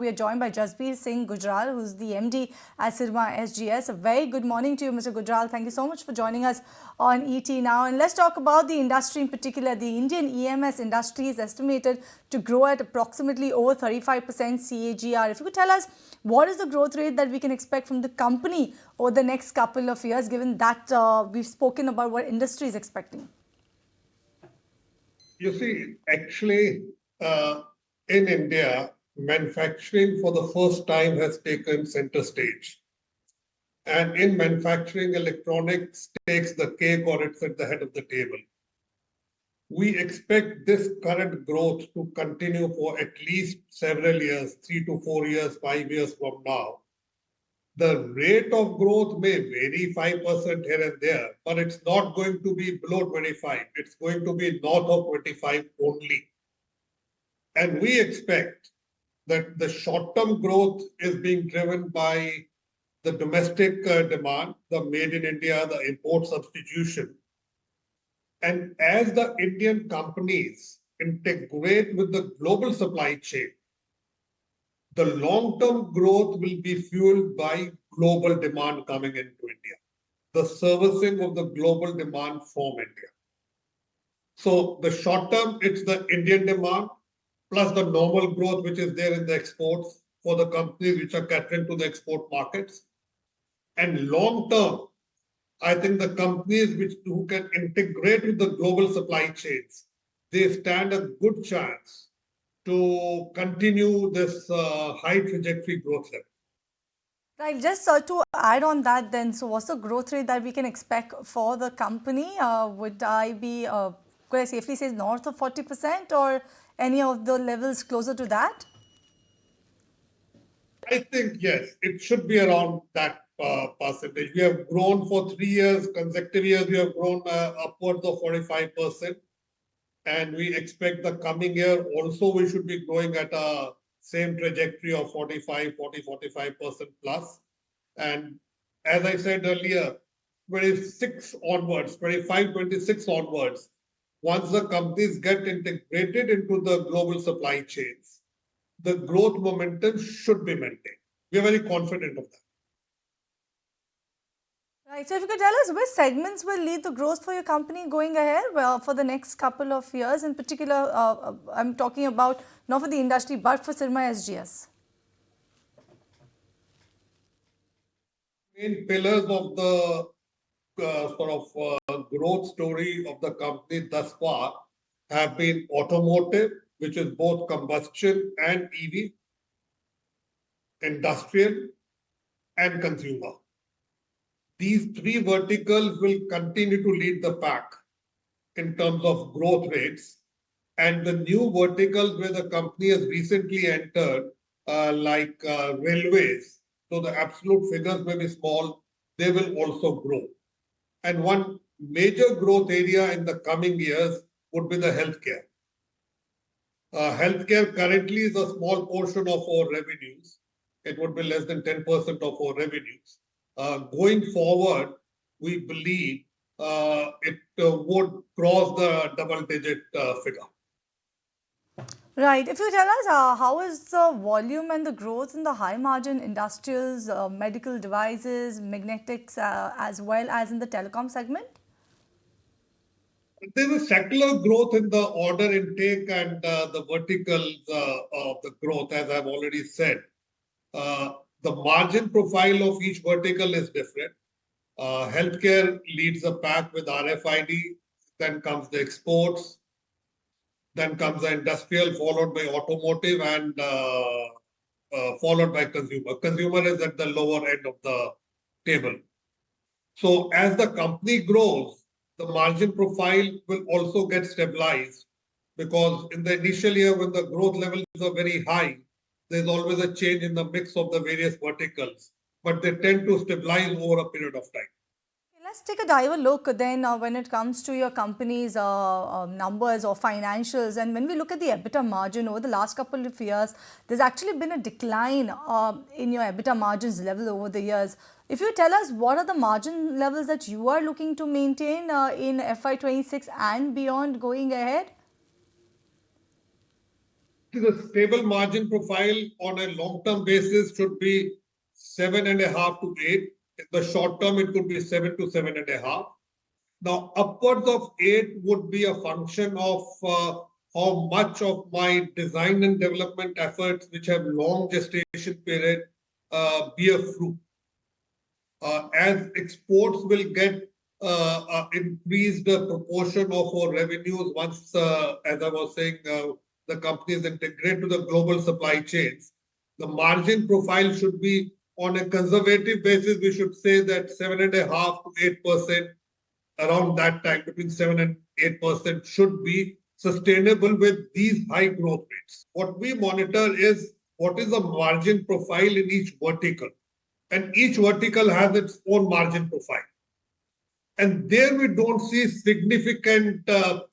We are joined by Jasbir Singh Gujral, who's the MD at Syrma SGS. A very good morning to you, Mr. Gujral. Thank you so much for joining us on ET Now. And let's talk about the industry in particular. The Indian EMS industry is estimated to grow at approximately over 35% CAGR. If you could tell us, what is the growth rate that we can expect from the company over the next couple of years, given that we've spoken about what industry is expecting? You see, actually, in India, manufacturing for the first time has taken center stage. And in manufacturing, electronics takes the cake or it's at the head of the table. We expect this current growth to continue for at least several years, 3 to 4 years, 5 years from now. The rate of growth may vary 5% here and there, but it's not going to be below 25. It's going to be north of 25 only. And we expect that the short-term growth is being driven by the domestic demand, the made in India, the import substitution. And as the Indian companies integrate with the global supply chain, the long-term growth will be fueled by global demand coming into India, the servicing of the global demand from India. So the short term, it's the Indian demand plus the normal growth which is there in the exports for the companies which are catering to the export markets. And long term, I think the companies who can integrate with the global supply chains, they stand a good chance to continue this high trajectory growth level. Right, just to add on that then, so what's the growth rate that we can expect for the company? Could I safely say north of 40% or any of the levels closer to that? I think, yes, it should be around that percentage. We have grown for 3 years, consecutive years, we have grown upwards of 45%. And we expect the coming year also we should be growing at a same trajectory of 45% plus. And as I said earlier, 26 onwards, 25, 26 onwards, once the companies get integrated into the global supply chains, the growth momentum should be maintained. We are very confident of that. Right. So if you could tell us which segments will lead the growth for your company going ahead for the next couple of years. In particular, I'm talking about not for the industry, but for Syrma SGS. Main pillars of the growth story of the company thus far have been automotive, which is both combustion and EV, industrial, and consumer. These three verticals will continue to lead the pack in terms of growth rates. And the new verticals where the company has recently entered, like railways, so the absolute figures may be small, they will also grow. And one major growth area in the coming years would be the healthcare. Healthcare currently is a small portion of our revenues. It would be less than 10% of our revenues. Going forward, we believe it would cross the double-digit figure. Right. If you tell us how is the volume and the growth in the high-margin industrials, medical devices, magnetics, as well as in the telecom segment? There's a secular growth in the order intake and the verticals of the growth, as I've already said. The margin profile of each vertical is different. Healthcare leads the pack with RFID, then comes the exports, then comes the industrial, followed by automotive, and followed by consumer. Consumer is at the lower end of the table. So as the company grows, the margin profile will also get stabilized because in the initial year when the growth levels are very high, there's always a change in the mix of the various verticals, but they tend to stabilize over a period of time. Let's take a dive look then when it comes to your company's numbers or financials. And when we look at the EBITDA margin over the last couple of years, there's actually been a decline in your EBITDA margins level over the years. If you tell us what are the margin levels that you are looking to maintain in FY26 and beyond going ahead? The stable margin profile on a long-term basis should be 7.5 to 8. In the short term, it could be 7 to 7.5. Now, upwards of 8 would be a function of how much of my design and development efforts, which have long gestation period, bear fruit. As exports will get increased proportion of our revenues once, as I was saying, the companies integrate to the global supply chains. The margin profile should be on a conservative basis. We should say that 7.5 to 8%, around that time, between 7 and 8% should be sustainable with these high growth rates. What we monitor is what is the margin profile in each vertical, and each vertical has its own margin profile. And there we don't see significant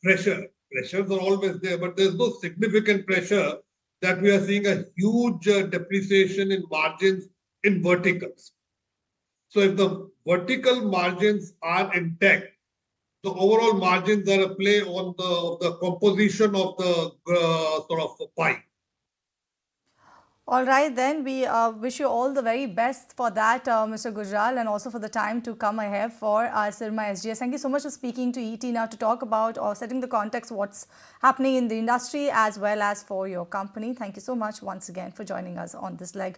pressure. Pressures are always there, but there's no significant pressure that we are seeing a huge depreciation in margins in verticals. So if the vertical margins are intact, the overall margins are a play on the composition of the sort of pie. All right, then we wish you all the very best for that, Mr. Gujral, and also for the time to come ahead for Syrma SGS. Thank you so much for speaking to ET now to talk about or setting the context what's happening in the industry as well as for your company. Thank you so much once again for joining us on this leg